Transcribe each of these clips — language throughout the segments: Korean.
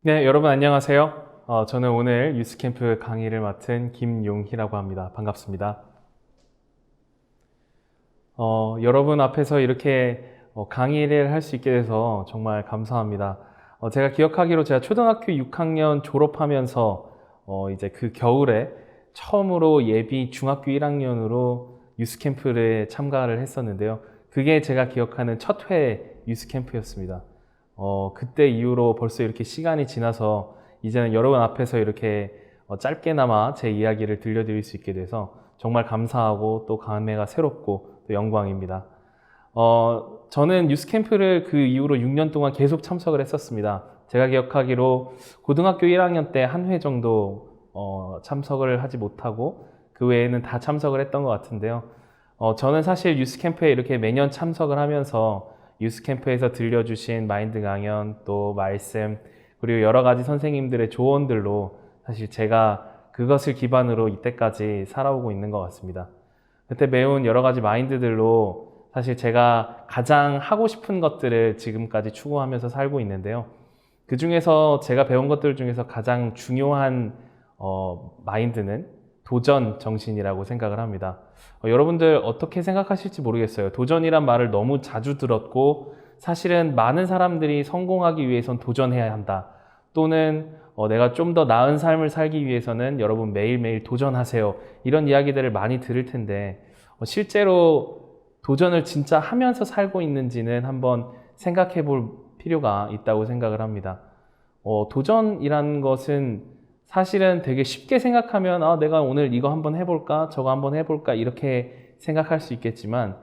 네, 여러분 안녕하세요. 저는 오늘 유스캠프 강의를 맡은 김용희라고 합니다. 반갑습니다. 여러분 앞에서 이렇게 강의를 할 수 있게 돼서 정말 감사합니다. 제가 기억하기로 제가 초등학교 6학년 졸업하면서 이제 그 겨울에 처음으로 예비 중학교 1학년으로 유스캠프를 참가를 했었는데요. 그게 제가 기억하는 첫 회 유스캠프였습니다. 그때 이후로 벌써 이렇게 시간이 지나서 이제는 여러분 앞에서 이렇게 짧게나마 제 이야기를 들려드릴 수 있게 돼서 정말 감사하고 또 감회가 새롭고 또 영광입니다. 저는 유스캠프를 그 이후로 6년 동안 계속 참석을 했었습니다. 제가 기억하기로 고등학교 1학년 때 한 회 정도 참석을 하지 못하고 그 외에는 다 참석을 했던 것 같은데요. 저는 사실 유스캠프에 이렇게 매년 참석을 하면서 유스캠프에서 들려주신 마인드 강연, 또 말씀, 그리고 여러 가지 선생님들의 조언들로 사실 제가 그것을 기반으로 이때까지 살아오고 있는 것 같습니다. 그때 배운 여러 가지 마인드들로 사실 제가 가장 하고 싶은 것들을 지금까지 추구하면서 살고 있는데요. 그 중에서 제가 배운 것들 중에서 가장 중요한 마인드는 도전 정신이라고 생각을 합니다. 여러분들 어떻게 생각하실지 모르겠어요. 도전이란 말을 너무 자주 들었고 사실은 많은 사람들이 성공하기 위해선 도전해야 한다. 또는 내가 좀 더 나은 삶을 살기 위해서는 여러분 매일매일 도전하세요. 이런 이야기들을 많이 들을 텐데 실제로 도전을 진짜 하면서 살고 있는지는 한번 생각해 볼 필요가 있다고 생각을 합니다. 도전이라는 것은 사실은 되게 쉽게 생각하면 내가 오늘 이거 한번 해볼까 저거 한번 해볼까 이렇게 생각할 수 있겠지만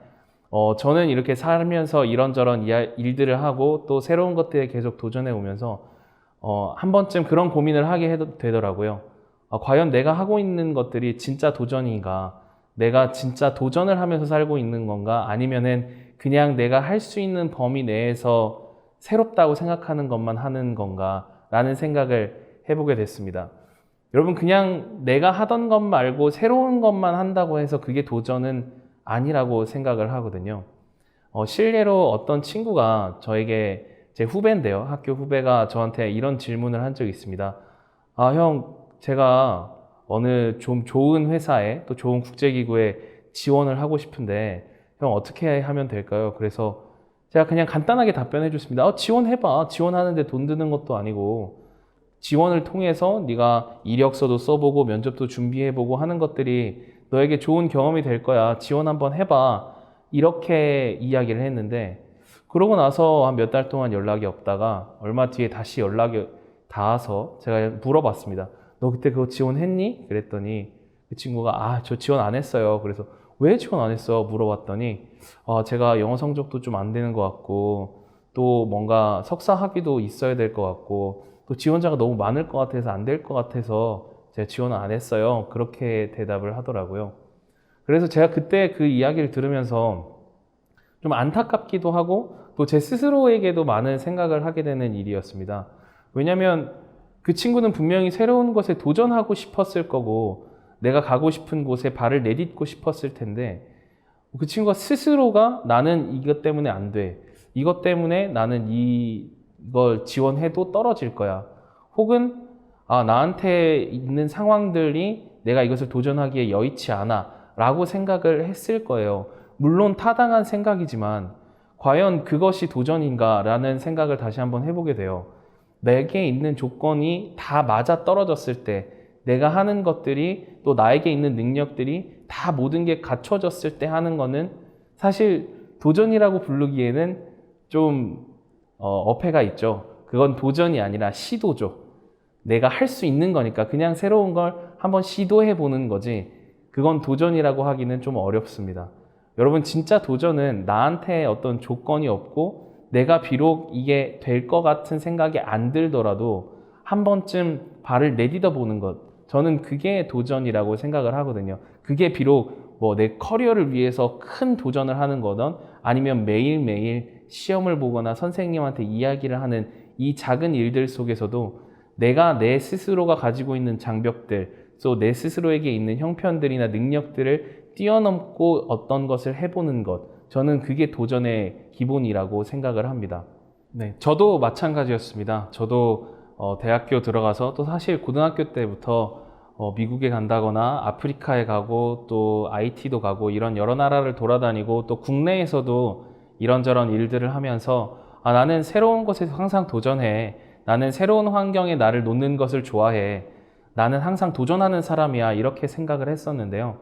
저는 이렇게 살면서 이런저런 일들을 하고 또 새로운 것들에 계속 도전해 오면서 한 번쯤 그런 고민을 하게 되더라고요. 과연 내가 하고 있는 것들이 진짜 도전인가? 내가 진짜 도전을 하면서 살고 있는 건가? 아니면은 그냥 내가 할 수 있는 범위 내에서 새롭다고 생각하는 것만 하는 건가? 라는 생각을 해보게 됐습니다. 여러분 그냥 내가 하던 것 말고 새로운 것만 한다고 해서 그게 도전은 아니라고 생각을 하거든요. 실례로 어떤 친구가 저에게 제 후배인데요. 학교 후배가 저한테 이런 질문을 한 적이 있습니다. 형, 제가 어느 좀 좋은 회사에 또 좋은 국제기구에 지원을 하고 싶은데 형 어떻게 하면 될까요? 그래서 제가 그냥 간단하게 답변해 줬습니다. 지원해봐. 지원하는데 돈 드는 것도 아니고 지원을 통해서 네가 이력서도 써보고 면접도 준비해보고 하는 것들이 너에게 좋은 경험이 될 거야. 지원 한번 해봐. 이렇게 이야기를 했는데 그러고 나서 한 몇 달 동안 연락이 없다가 얼마 뒤에 다시 연락이 닿아서 제가 물어봤습니다. 너 그때 그거 지원했니? 그랬더니 그 친구가 저 지원 안 했어요. 그래서 왜 지원 안 했어? 물어봤더니 제가 영어 성적도 좀 안 되는 것 같고 또 뭔가 석사 학위도 있어야 될 것 같고 또 지원자가 너무 많을 것 같아서 안 될 것 같아서 제가 지원을 안 했어요. 그렇게 대답을 하더라고요. 그래서 제가 그때 그 이야기를 들으면서 좀 안타깝기도 하고 또 제 스스로에게도 많은 생각을 하게 되는 일이었습니다. 왜냐하면 그 친구는 분명히 새로운 것에 도전하고 싶었을 거고 내가 가고 싶은 곳에 발을 내딛고 싶었을 텐데 그 친구가 스스로가 나는 이것 때문에 안 돼. 이것 때문에 나는 이걸 지원해도 떨어질 거야. 혹은 나한테 있는 상황들이 내가 이것을 도전하기에 여의치 않아 라고 생각을 했을 거예요. 물론 타당한 생각이지만 과연 그것이 도전인가 라는 생각을 다시 한번 해보게 돼요. 내게 있는 조건이 다 맞아 떨어졌을 때 내가 하는 것들이 또 나에게 있는 능력들이 다 모든 게 갖춰졌을 때 하는 거는 사실 도전이라고 부르기에는 좀 어폐가 있죠. 그건 도전이 아니라 시도죠. 내가 할 수 있는 거니까 그냥 새로운 걸 한번 시도해 보는 거지 그건 도전이라고 하기는 좀 어렵습니다. 여러분 진짜 도전은 나한테 어떤 조건이 없고 내가 비록 이게 될 것 같은 생각이 안 들더라도 한 번쯤 발을 내딛어 보는 것 저는 그게 도전이라고 생각을 하거든요. 그게 비록 뭐 내 커리어를 위해서 큰 도전을 하는 거든 아니면 매일매일 시험을 보거나 선생님한테 이야기를 하는 이 작은 일들 속에서도 내가 내 스스로가 가지고 있는 장벽들 또 내 스스로에게 있는 형편들이나 능력들을 뛰어넘고 어떤 것을 해보는 것 저는 그게 도전의 기본이라고 생각을 합니다. 네, 저도 마찬가지였습니다. 저도 대학교 들어가서 또 사실 고등학교 때부터 미국에 간다거나 아프리카에 가고 또 IT도 가고 이런 여러 나라를 돌아다니고 또 국내에서도 이런저런 일들을 하면서 나는 새로운 것에서 항상 도전해. 나는 새로운 환경에 나를 놓는 것을 좋아해. 나는 항상 도전하는 사람이야. 이렇게 생각을 했었는데요.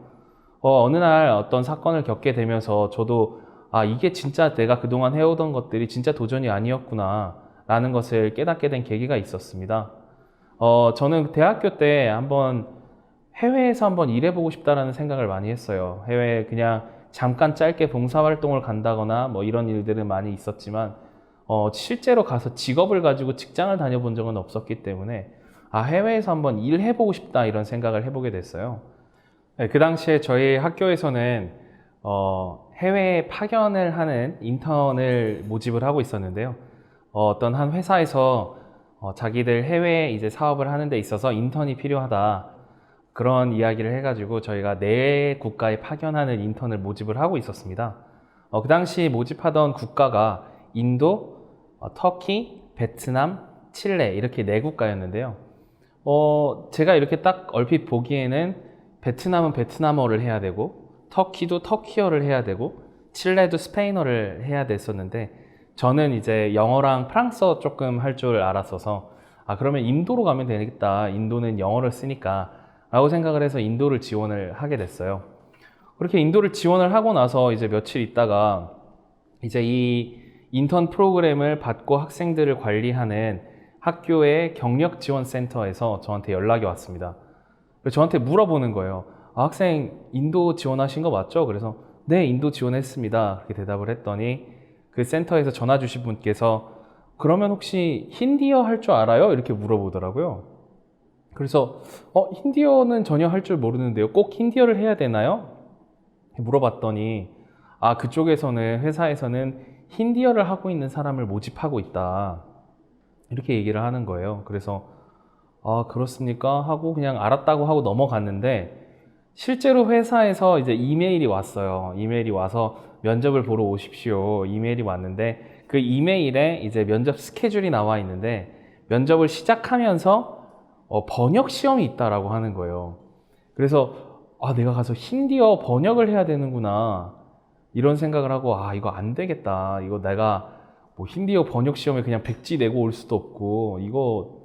어느 날 어떤 사건을 겪게 되면서 저도 이게 진짜 내가 그동안 해오던 것들이 진짜 도전이 아니었구나 라는 것을 깨닫게 된 계기가 있었습니다. 저는 대학교 때 한번 해외에서 한번 일해보고 싶다라는 생각을 많이 했어요. 해외에 그냥 잠깐 짧게 봉사활동을 간다거나 뭐 이런 일들은 많이 있었지만 실제로 가서 직업을 가지고 직장을 다녀본 적은 없었기 때문에 해외에서 한번 일해보고 싶다 이런 생각을 해보게 됐어요. 네, 그 당시에 저희 학교에서는 해외에 파견을 하는 인턴을 모집을 하고 있었는데요. 어떤 한 회사에서 자기들 해외 이제 사업을 하는 데 있어서 인턴이 필요하다. 그런 이야기를 해가지고 저희가 네 국가에 파견하는 인턴을 모집을 하고 있었습니다. 그 당시 모집하던 국가가 인도, 터키, 베트남, 칠레 이렇게 네 국가였는데요. 제가 이렇게 딱 얼핏 보기에는 베트남은 베트남어를 해야 되고 터키도 터키어를 해야 되고 칠레도 스페인어를 해야 됐었는데 저는 이제 영어랑 프랑스어 조금 할 줄 알았어서 그러면 인도로 가면 되겠다. 인도는 영어를 쓰니까 라고 생각을 해서 인도를 지원을 하게 됐어요. 그렇게 인도를 지원을 하고 나서 이제 며칠 있다가 이제 이 인턴 프로그램을 받고 학생들을 관리하는 학교의 경력 지원 센터에서 저한테 연락이 왔습니다. 그래서 저한테 물어보는 거예요. 학생 인도 지원하신 거 맞죠? 그래서 네, 인도 지원했습니다. 그렇게 대답을 했더니 그 센터에서 전화 주신 분께서 그러면 혹시 힌디어 할 줄 알아요? 이렇게 물어보더라고요. 그래서 힌디어는 전혀 할 줄 모르는데요. 꼭 힌디어를 해야 되나요? 물어봤더니 그쪽에서는 회사에서는 힌디어를 하고 있는 사람을 모집하고 있다. 이렇게 얘기를 하는 거예요. 그래서 그렇습니까? 하고 그냥 알았다고 하고 넘어갔는데 실제로 회사에서 이제 이메일이 왔어요. 이메일이 와서 면접을 보러 오십시오. 이메일이 왔는데 그 이메일에 이제 면접 스케줄이 나와 있는데 면접을 시작하면서 번역 시험이 있다라고 하는 거예요. 그래서 내가 가서 힌디어 번역을 해야 되는구나 이런 생각을 하고 이거 안 되겠다. 이거 내가 뭐 힌디어 번역 시험에 그냥 백지 내고 올 수도 없고 이거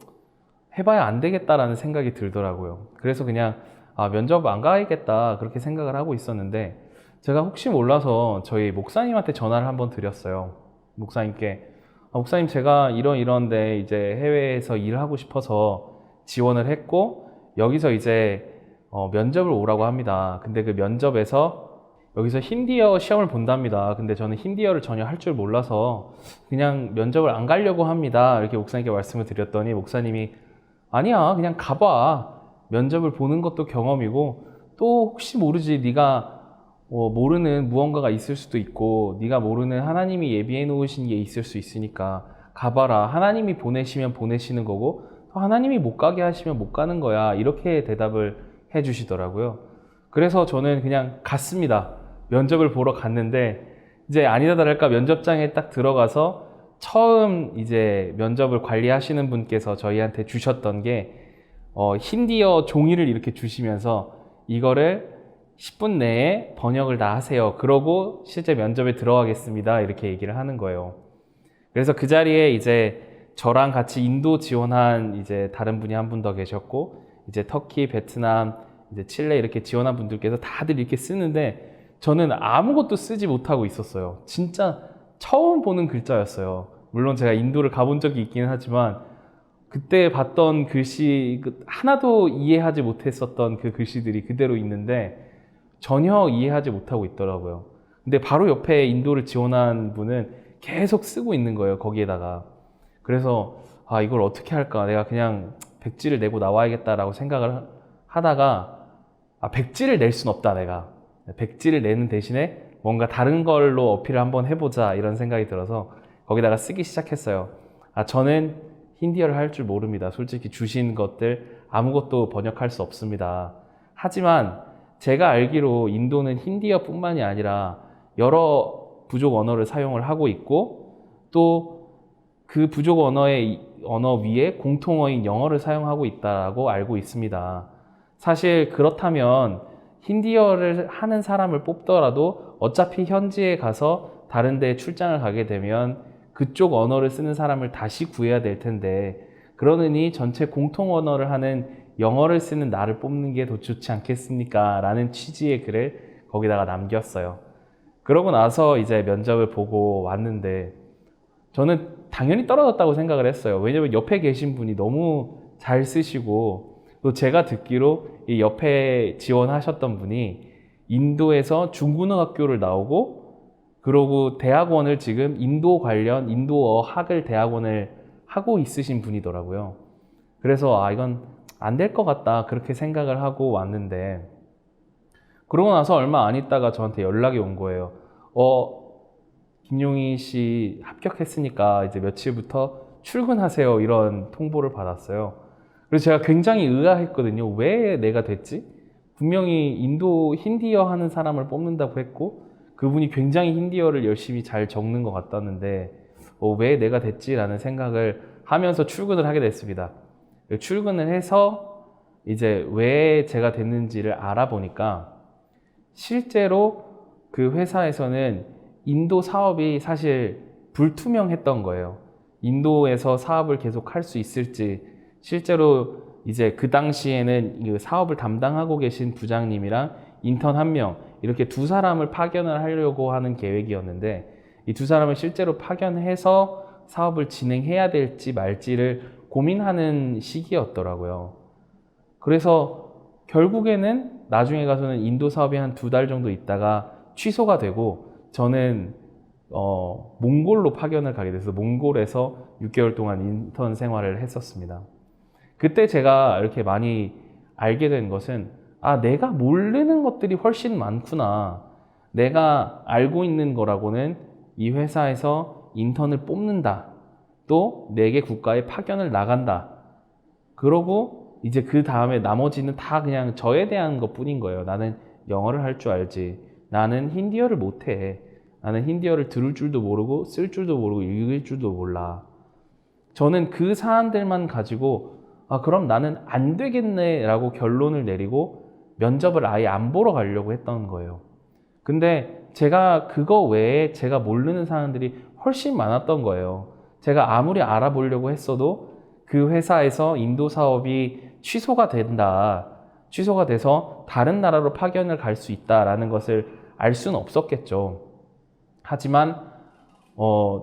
해봐야 안 되겠다라는 생각이 들더라고요. 그래서 그냥 면접 안 가야겠다 그렇게 생각을 하고 있었는데 제가 혹시 몰라서 저희 목사님한테 전화를 한번 드렸어요. 목사님께 목사님 제가 이런데 이제 해외에서 일을 하고 싶어서 지원을 했고 여기서 이제 면접을 오라고 합니다. 근데 그 면접에서 여기서 힌디어 시험을 본답니다. 근데 저는 힌디어를 전혀 할 줄 몰라서 그냥 면접을 안 가려고 합니다. 이렇게 목사님께 말씀을 드렸더니 목사님이 아니야 그냥 가봐. 면접을 보는 것도 경험이고 또 혹시 모르지 네가 모르는 무언가가 있을 수도 있고 네가 모르는 하나님이 예비해 놓으신 게 있을 수 있으니까 가봐라. 하나님이 보내시면 보내시는 거고 또 하나님이 못 가게 하시면 못 가는 거야. 이렇게 대답을 해 주시더라고요. 그래서 저는 그냥 갔습니다. 면접을 보러 갔는데 이제 아니다 다를까 면접장에 딱 들어가서 처음 이제 면접을 관리하시는 분께서 저희한테 주셨던 게 힌디어 종이를 이렇게 주시면서 이거를 10분 내에 번역을 다 하세요. 그러고 실제 면접에 들어가겠습니다. 이렇게 얘기를 하는 거예요. 그래서 그 자리에 이제 저랑 같이 인도 지원한 이제 다른 분이 한 분 더 계셨고 이제 터키, 베트남, 이제 칠레 이렇게 지원한 분들께서 다들 이렇게 쓰는데 저는 아무것도 쓰지 못하고 있었어요. 진짜 처음 보는 글자였어요. 물론 제가 인도를 가본 적이 있기는 하지만 그때 봤던 글씨 하나도 이해하지 못했었던 그 글씨들이 그대로 있는데 전혀 이해하지 못하고 있더라고요. 근데 바로 옆에 인도를 지원한 분은 계속 쓰고 있는 거예요. 거기에다가. 그래서 이걸 어떻게 할까? 내가 그냥 백지를 내고 나와야겠다라고 생각을 하다가 백지를 낼 순 없다 내가. 백지를 내는 대신에 뭔가 다른 걸로 어필을 한번 해보자 이런 생각이 들어서 거기다가 쓰기 시작했어요. 저는 힌디어를 할 줄 모릅니다. 솔직히 주신 것들 아무것도 번역할 수 없습니다. 하지만 제가 알기로 인도는 힌디어 뿐만이 아니라 여러 부족 언어를 사용을 하고 있고 또 그 부족 언어의 언어 위에 공통어인 영어를 사용하고 있다고 알고 있습니다. 사실 그렇다면 힌디어를 하는 사람을 뽑더라도 어차피 현지에 가서 다른 데 출장을 가게 되면 그쪽 언어를 쓰는 사람을 다시 구해야 될 텐데, 그러느니 전체 공통 언어를 하는 영어를 쓰는 나를 뽑는 게 더 좋지 않겠습니까? 라는 취지의 글을 거기다가 남겼어요. 그러고 나서 이제 면접을 보고 왔는데 저는 당연히 떨어졌다고 생각을 했어요. 왜냐면 옆에 계신 분이 너무 잘 쓰시고, 또 제가 듣기로 이 옆에 지원하셨던 분이 인도에서 중고등학교를 나오고, 그러고 대학원을 지금 인도 관련 인도어 학을 대학원을 하고 있으신 분이더라고요. 그래서 이건 안 될 것 같다 그렇게 생각을 하고 왔는데, 그러고 나서 얼마 안 있다가 저한테 연락이 온 거예요. 김용희 씨 합격했으니까 이제 며칠부터 출근하세요, 이런 통보를 받았어요. 그래서 제가 굉장히 의아했거든요. 왜 내가 됐지? 분명히 인도 힌디어 하는 사람을 뽑는다고 했고, 그분이 굉장히 힌디어를 열심히 잘 적는 것 같았는데 왜 내가 됐지라는 생각을 하면서 출근을 하게 됐습니다. 출근을 해서 이제 왜 제가 됐는지를 알아보니까, 실제로 그 회사에서는 인도 사업이 사실 불투명했던 거예요. 인도에서 사업을 계속 할 수 있을지, 실제로 이제 그 당시에는 그 사업을 담당하고 계신 부장님이랑 인턴 한 명, 이렇게 두 사람을 파견을 하려고 하는 계획이었는데, 이 두 사람을 실제로 파견해서 사업을 진행해야 될지 말지를 고민하는 시기였더라고요. 그래서 결국에는 나중에 가서는 인도 사업이 한 2달 정도 있다가 취소가 되고, 저는 몽골로 파견을 가게 돼서 몽골에서 6개월 동안 인턴 생활을 했었습니다. 그때 제가 이렇게 많이 알게 된 것은, 내가 모르는 것들이 훨씬 많구나. 내가 알고 있는 거라고는 이 회사에서 인턴을 뽑는다, 또 4개 국가에 파견을 나간다, 그러고 이제 그 다음에 나머지는 다 그냥 저에 대한 것 뿐인 거예요. 나는 영어를 할 줄 알지, 나는 힌디어를 못해, 나는 힌디어를 들을 줄도 모르고 쓸 줄도 모르고 읽을 줄도 몰라. 저는 그 사안들만 가지고 그럼 나는 안 되겠네 라고 결론을 내리고 면접을 아예 안 보러 가려고 했던 거예요. 근데 제가 그거 외에 제가 모르는 사람들이 훨씬 많았던 거예요. 제가 아무리 알아보려고 했어도 그 회사에서 인도 사업이 취소가 된다, 취소가 돼서 다른 나라로 파견을 갈 수 있다라는 것을 알 수는 없었겠죠. 하지만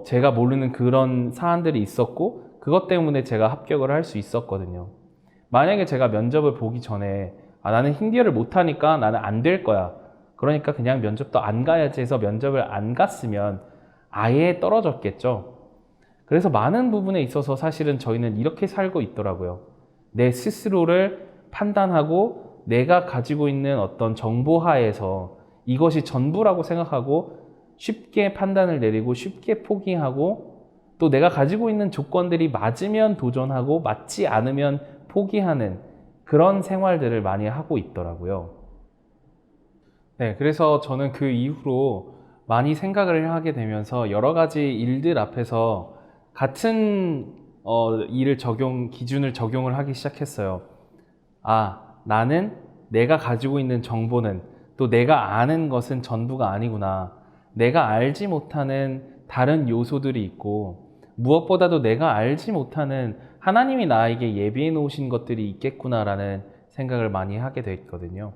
제가 모르는 그런 사안들이 있었고, 그것 때문에 제가 합격을 할 수 있었거든요. 만약에 제가 면접을 보기 전에 나는 힌디어를 못하니까 나는 안 될 거야, 그러니까 그냥 면접도 안 가야지 해서 면접을 안 갔으면 아예 떨어졌겠죠. 그래서 많은 부분에 있어서 사실은 저희는 이렇게 살고 있더라고요. 내 스스로를 판단하고 내가 가지고 있는 어떤 정보 하에서 이것이 전부라고 생각하고 쉽게 판단을 내리고 쉽게 포기하고, 또 내가 가지고 있는 조건들이 맞으면 도전하고 맞지 않으면 포기하는 그런 생활들을 많이 하고 있더라고요. 네, 그래서 저는 그 이후로 많이 생각을 하게 되면서 여러 가지 일들 앞에서 같은 기준을 적용을 하기 시작했어요. 나는 내가 가지고 있는 정보는, 또 내가 아는 것은 전부가 아니구나. 내가 알지 못하는 다른 요소들이 있고, 무엇보다도 내가 알지 못하는 하나님이 나에게 예비해 놓으신 것들이 있겠구나라는 생각을 많이 하게 됐거든요.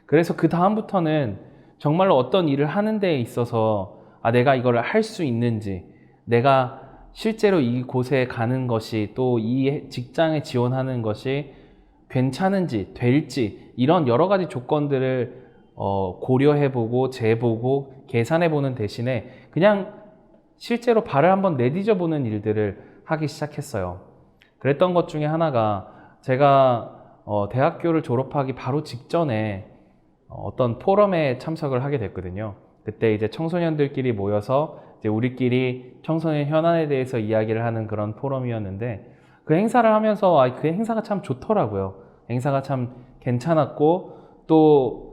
그래서 그 다음부터는 정말로 어떤 일을 하는 데 있어서 내가 이걸 할 수 있는지, 내가 실제로 이곳에 가는 것이, 또 이 직장에 지원하는 것이 괜찮은지 될지, 이런 여러 가지 조건들을 고려해보고 재보고 계산해보는 대신에 그냥 실제로 발을 한번 내디뎌보는 일들을 하기 시작했어요. 그랬던 것 중에 하나가, 제가 대학교를 졸업하기 바로 직전에 어떤 포럼에 참석을 하게 됐거든요. 그때 이제 청소년들끼리 모여서 이제 우리끼리 청소년 현안에 대해서 이야기를 하는 그런 포럼이었는데, 그 행사를 하면서 그 행사가 참 좋더라고요. 행사가 참 괜찮았고, 또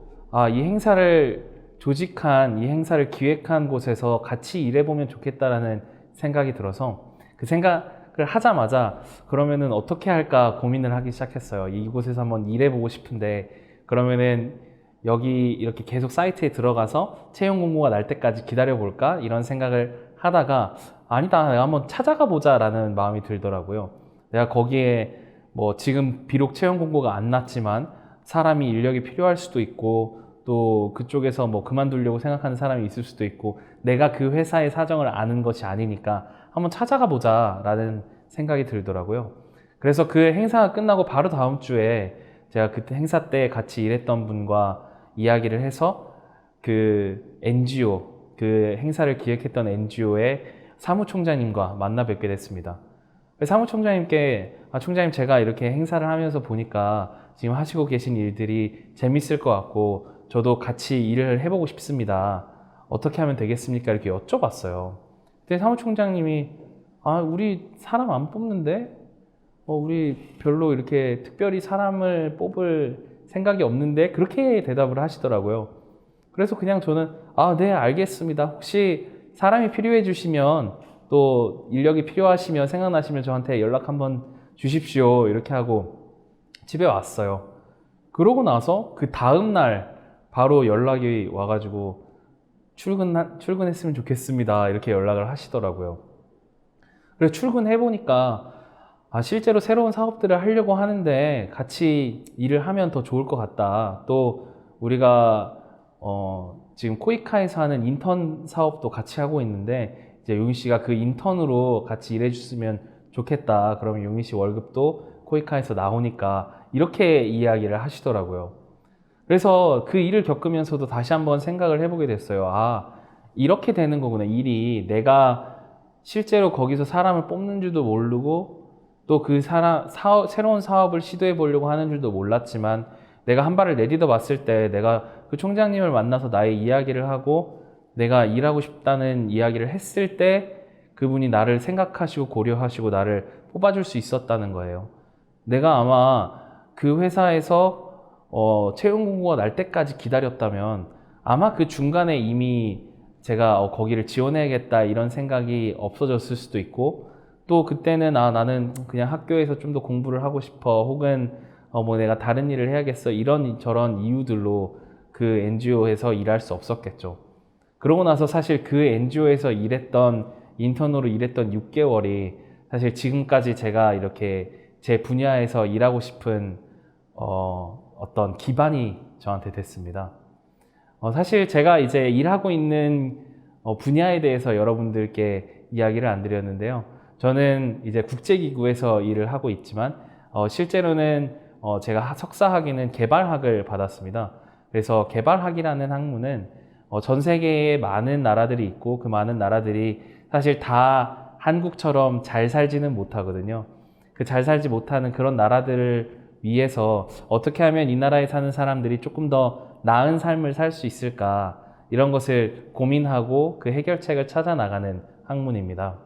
이 행사를 조직한, 이 행사를 기획한 곳에서 같이 일해보면 좋겠다라는 생각이 들어서 그 하자마자 그러면은 어떻게 할까 고민을 하기 시작했어요. 이곳에서 한번 일해보고 싶은데 그러면은 여기 이렇게 계속 사이트에 들어가서 채용 공고가 날 때까지 기다려볼까? 이런 생각을 하다가 아니다, 내가 한번 찾아가 보자라는 마음이 들더라고요. 내가 거기에 뭐 지금 비록 채용 공고가 안 났지만 사람이 인력이 필요할 수도 있고 또 그쪽에서 뭐 그만두려고 생각하는 사람이 있을 수도 있고 내가 그 회사의 사정을 아는 것이 아니니까 한번 찾아가 보자라는 생각이 들더라고요. 그래서 그 행사가 끝나고 바로 다음 주에 제가 그때 행사 때 같이 일했던 분과 이야기를 해서 그 NGO, 그 행사를 기획했던 NGO의 사무총장님과 만나 뵙게 됐습니다. 사무총장님께 총장님 제가 이렇게 행사를 하면서 보니까 지금 하시고 계신 일들이 재밌을 것 같고 저도 같이 일을 해보고 싶습니다. 어떻게 하면 되겠습니까? 이렇게 여쭤봤어요. 그때 사무총장님이 우리 사람 안 뽑는데? 우리 별로 이렇게 특별히 사람을 뽑을 생각이 없는데? 그렇게 대답을 하시더라고요. 그래서 그냥 저는 네, 알겠습니다. 혹시 사람이 필요해 주시면 또 인력이 필요하시면 생각나시면 저한테 연락 한번 주십시오. 이렇게 하고 집에 왔어요. 그러고 나서 그 다음 날 바로 연락이 와가지고 출근했으면 좋겠습니다. 이렇게 연락을 하시더라고요. 그래서 출근해보니까 실제로 새로운 사업들을 하려고 하는데 같이 일을 하면 더 좋을 것 같다. 또 우리가 지금 코이카에서 하는 인턴 사업도 같이 하고 있는데 이제 용희 씨가 그 인턴으로 같이 일해줬으면 좋겠다. 그러면 용희 씨 월급도 코이카에서 나오니까 이렇게 이야기를 하시더라고요. 그래서 그 일을 겪으면서도 다시 한번 생각을 해보게 됐어요. 이렇게 되는 거구나. 일이 내가 실제로 거기서 사람을 뽑는 줄도 모르고 또 그 새로운 사업을 시도해 보려고 하는 줄도 몰랐지만 내가 한 발을 내딛어 봤을 때 내가 그 총장님을 만나서 나의 이야기를 하고 내가 일하고 싶다는 이야기를 했을 때 그분이 나를 생각하시고 고려하시고 나를 뽑아줄 수 있었다는 거예요. 내가 아마 그 회사에서 채용 공고가 날 때까지 기다렸다면 아마 그 중간에 이미 제가 거기를 지원해야겠다 이런 생각이 없어졌을 수도 있고 또 그때는 나는 그냥 학교에서 좀 더 공부를 하고 싶어 혹은 뭐 내가 다른 일을 해야겠어 이런 저런 이유들로 그 NGO에서 일할 수 없었겠죠. 그러고 나서 사실 그 NGO에서 인턴으로 일했던 6개월이 사실 지금까지 제가 이렇게 제 분야에서 일하고 싶은 어떤 기반이 저한테 됐습니다. 사실 제가 이제 일하고 있는 분야에 대해서 여러분들께 이야기를 안 드렸는데요. 저는 이제 국제기구에서 일을 하고 있지만 실제로는 제가 석사학위는 개발학을 받았습니다. 그래서 개발학이라는 학문은 전 세계에 많은 나라들이 있고 그 많은 나라들이 사실 다 한국처럼 잘 살지는 못하거든요. 그 잘 살지 못하는 그런 나라들을 위해서 어떻게 하면 이 나라에 사는 사람들이 조금 더 나은 삶을 살 수 있을까 이런 것을 고민하고 그 해결책을 찾아 나가는 학문입니다.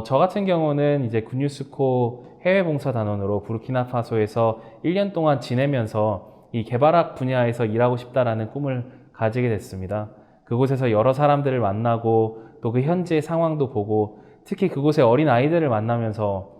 저 같은 경우는 이제 군유스코 해외봉사단원으로 부르키나파소에서 1년 동안 지내면서 이 개발학 분야에서 일하고 싶다라는 꿈을 가지게 됐습니다. 그곳에서 여러 사람들을 만나고 또 그 현지의 상황도 보고 특히 그곳의 어린 아이들을 만나면서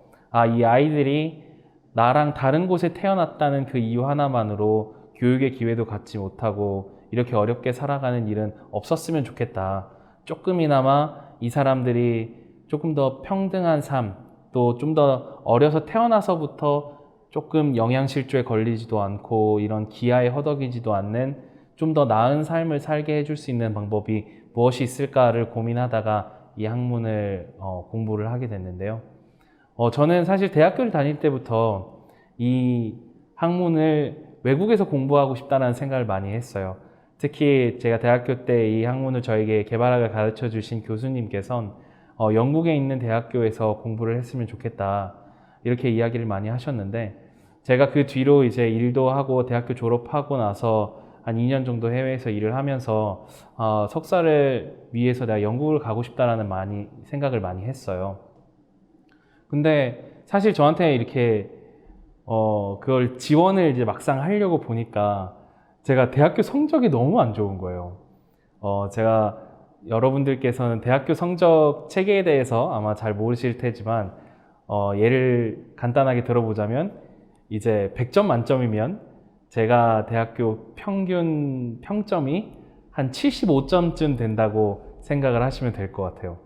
이 아이들이 나랑 다른 곳에 태어났다는 그 이유 하나만으로 교육의 기회도 갖지 못하고 이렇게 어렵게 살아가는 일은 없었으면 좋겠다. 조금이나마 이 사람들이 조금 더 평등한 삶, 또 좀 더 어려서 태어나서부터 조금 영양실조에 걸리지도 않고 이런 기아에 허덕이지도 않는 좀 더 나은 삶을 살게 해줄 수 있는 방법이 무엇이 있을까를 고민하다가 이 학문을 공부를 하게 됐는데요. 저는 사실 대학교를 다닐 때부터 이 학문을 외국에서 공부하고 싶다는 생각을 많이 했어요. 특히 제가 대학교 때 이 학문을 저에게 개발학을 가르쳐 주신 교수님께서는 영국에 있는 대학교에서 공부를 했으면 좋겠다 이렇게 이야기를 많이 하셨는데 제가 그 뒤로 이제 일도 하고 대학교 졸업하고 나서 한 2년 정도 해외에서 일을 하면서 석사를 위해서 내가 영국을 가고 싶다라는 생각을 많이 했어요. 근데 사실 저한테 이렇게 그걸 지원을 이제 막상 하려고 보니까 제가 대학교 성적이 너무 안 좋은 거예요. 제가 여러분들께서는 대학교 성적 체계에 대해서 아마 잘 모르실 테지만 예를 간단하게 들어보자면 이제 100점 만점이면 제가 대학교 평균 평점이 한 75점쯤 된다고 생각을 하시면 될 것 같아요.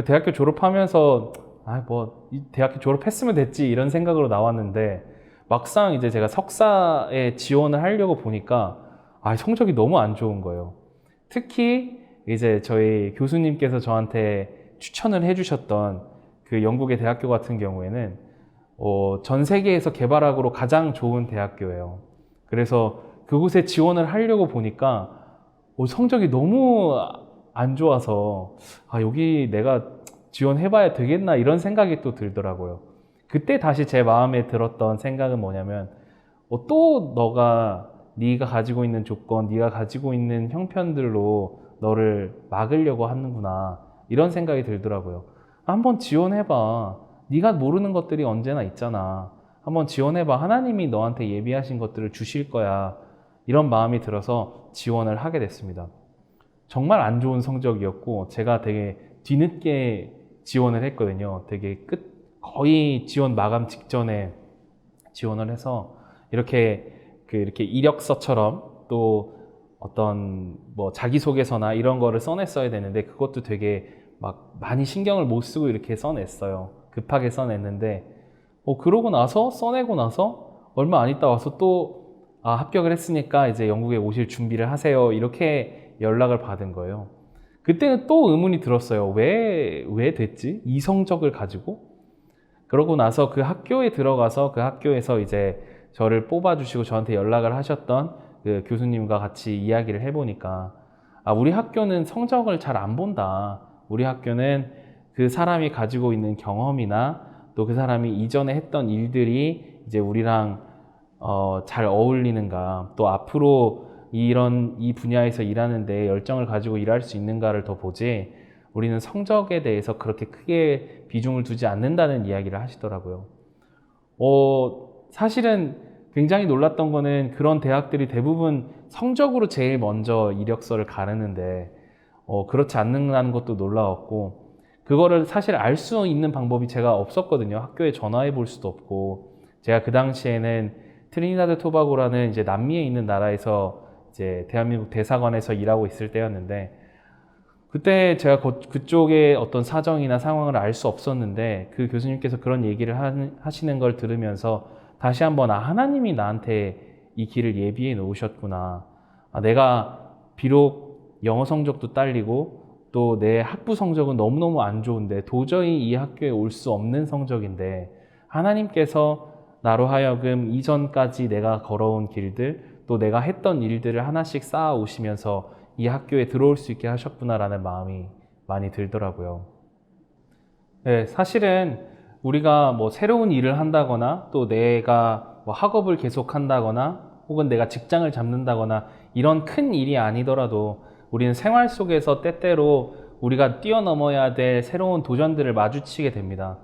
대학교 졸업하면서 대학교 졸업했으면 됐지 이런 생각으로 나왔는데 막상 이제 제가 석사에 지원을 하려고 보니까 성적이 너무 안 좋은 거예요. 특히 이제 저희 교수님께서 저한테 추천을 해주셨던 그 영국의 대학교 같은 경우에는 전 세계에서 개발학으로 가장 좋은 대학교예요. 그래서 그곳에 지원을 하려고 보니까 성적이 너무 안 좋아서 여기 내가 지원해봐야 되겠나 이런 생각이 또 들더라고요. 그때 다시 제 마음에 들었던 생각은 뭐냐면 또 네가 가지고 있는 조건, 네가 가지고 있는 형편들로 너를 막으려고 하는구나 이런 생각이 들더라고요. 한번 지원해봐. 네가 모르는 것들이 언제나 있잖아. 한번 지원해봐. 하나님이 너한테 예비하신 것들을 주실 거야. 이런 마음이 들어서 지원을 하게 됐습니다. 정말 안 좋은 성적이었고 제가 되게 뒤늦게 지원을 했거든요. 되게 거의 지원 마감 직전에 지원을 해서 이렇게 이력서처럼 또 어떤 자기소개서나 이런 거를 써냈어야 되는데 그것도 되게 많이 신경을 못 쓰고 이렇게 써냈어요. 급하게 써냈는데 그러고 나서 써내고 나서 얼마 안 있다 와서 또 합격을 했으니까 이제 영국에 오실 준비를 하세요. 이렇게 연락을 받은 거예요. 그때는 또 의문이 들었어요. 왜 됐지? 이 성적을 가지고? 그러고 나서 그 학교에 들어가서 그 학교에서 이제 저를 뽑아주시고 저한테 연락을 하셨던 그 교수님과 같이 이야기를 해보니까 우리 학교는 성적을 잘 안 본다. 우리 학교는 그 사람이 가지고 있는 경험이나 또 그 사람이 이전에 했던 일들이 이제 우리랑 잘 어울리는가, 또 앞으로 이 분야에서 일하는데 열정을 가지고 일할 수 있는가를 더 보지 우리는 성적에 대해서 그렇게 크게 비중을 두지 않는다는 이야기를 하시더라고요. 사실은 굉장히 놀랐던 거는 그런 대학들이 대부분 성적으로 제일 먼저 이력서를 가르는데 그렇지 않는다는 것도 놀라웠고 그거를 사실 알 수 있는 방법이 제가 없었거든요. 학교에 전화해 볼 수도 없고 제가 그 당시에는 트리니다드 토바고라는 이제 남미에 있는 나라에서 이제 대한민국 대사관에서 일하고 있을 때였는데 그때 제가 그쪽의 어떤 사정이나 상황을 알 수 없었는데 그 교수님께서 그런 얘기를 하시는 걸 들으면서 다시 한번 하나님이 나한테 이 길을 예비해 놓으셨구나. 내가 비록 영어 성적도 딸리고 또 내 학부 성적은 너무너무 안 좋은데 도저히 이 학교에 올 수 없는 성적인데 하나님께서 나로 하여금 이전까지 내가 걸어온 길들 또 내가 했던 일들을 하나씩 쌓아 오시면서 이 학교에 들어올 수 있게 하셨구나라는 마음이 많이 들더라고요. 네, 사실은 우리가 새로운 일을 한다거나 또 내가 학업을 계속한다거나 혹은 내가 직장을 잡는다거나 이런 큰 일이 아니더라도 우리는 생활 속에서 때때로 우리가 뛰어넘어야 될 새로운 도전들을 마주치게 됩니다.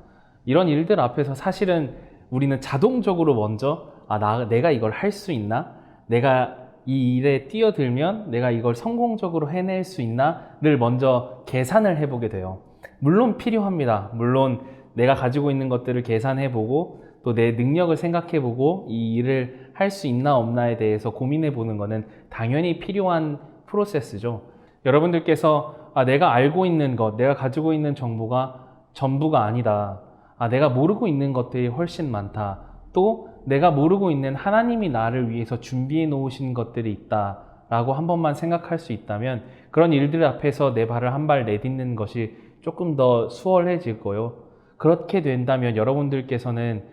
이런 일들 앞에서 사실은 우리는 자동적으로 먼저 내가 이걸 할 수 있나? 내가 이 일에 뛰어들면 내가 이걸 성공적으로 해낼 수 있나를 먼저 계산을 해보게 돼요. 물론 필요합니다. 물론 내가 가지고 있는 것들을 계산해보고 또 내 능력을 생각해보고 이 일을 할 수 있나 없나에 대해서 고민해보는 것은 당연히 필요한 프로세스죠. 여러분들께서 내가 알고 있는 것, 내가 가지고 있는 정보가 전부가 아니다. 내가 모르고 있는 것들이 훨씬 많다. 또 내가 모르고 있는 하나님이 나를 위해서 준비해 놓으신 것들이 있다 라고 한 번만 생각할 수 있다면 그런 일들 앞에서 내 발을 한 발 내딛는 것이 조금 더 수월해질 거요. 그렇게 된다면 여러분들께서는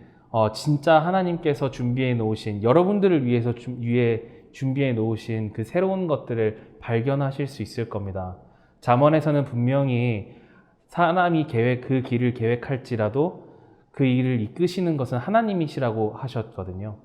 진짜 하나님께서 준비해 놓으신 여러분들을 위해서 준비해 놓으신 그 새로운 것들을 발견하실 수 있을 겁니다. 잠언에서는 분명히 사람이 그 길을 계획할지라도 그 일을 이끄시는 것은 하나님이시라고 하셨거든요.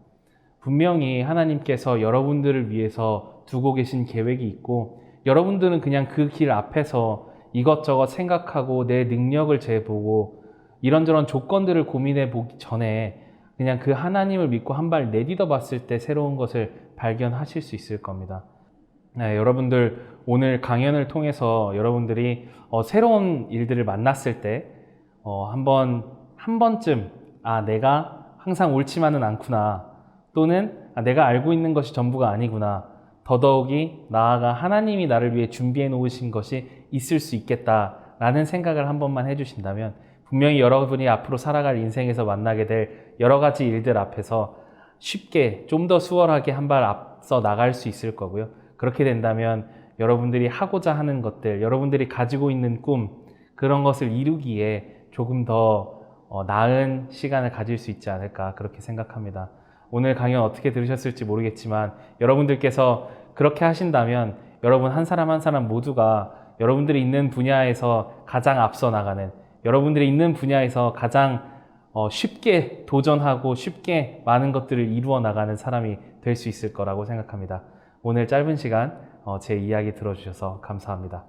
분명히 하나님께서 여러분들을 위해서 두고 계신 계획이 있고 여러분들은 그냥 그 길 앞에서 이것저것 생각하고 내 능력을 재보고 이런저런 조건들을 고민해 보기 전에 그냥 그 하나님을 믿고 한 발 내딛어 봤을 때 새로운 것을 발견하실 수 있을 겁니다. 네, 여러분들 오늘 강연을 통해서 여러분들이 새로운 일들을 만났을 때 한번 한 번쯤 내가 항상 옳지만은 않구나, 또는 내가 알고 있는 것이 전부가 아니구나, 더더욱이 나아가 하나님이 나를 위해 준비해 놓으신 것이 있을 수 있겠다라는 생각을 한 번만 해주신다면 분명히 여러분이 앞으로 살아갈 인생에서 만나게 될 여러 가지 일들 앞에서 쉽게 좀 더 수월하게 한 발 앞서 나갈 수 있을 거고요. 그렇게 된다면 여러분들이 하고자 하는 것들, 여러분들이 가지고 있는 꿈, 그런 것을 이루기에 조금 더 나은 시간을 가질 수 있지 않을까, 그렇게 생각합니다. 오늘 강연 어떻게 들으셨을지 모르겠지만 여러분들께서 그렇게 하신다면 여러분 한 사람 한 사람 모두가 여러분들이 있는 분야에서 가장 앞서 나가는, 여러분들이 있는 분야에서 가장 쉽게 도전하고 쉽게 많은 것들을 이루어 나가는 사람이 될 수 있을 거라고 생각합니다. 오늘 짧은 시간 제 이야기 들어주셔서 감사합니다.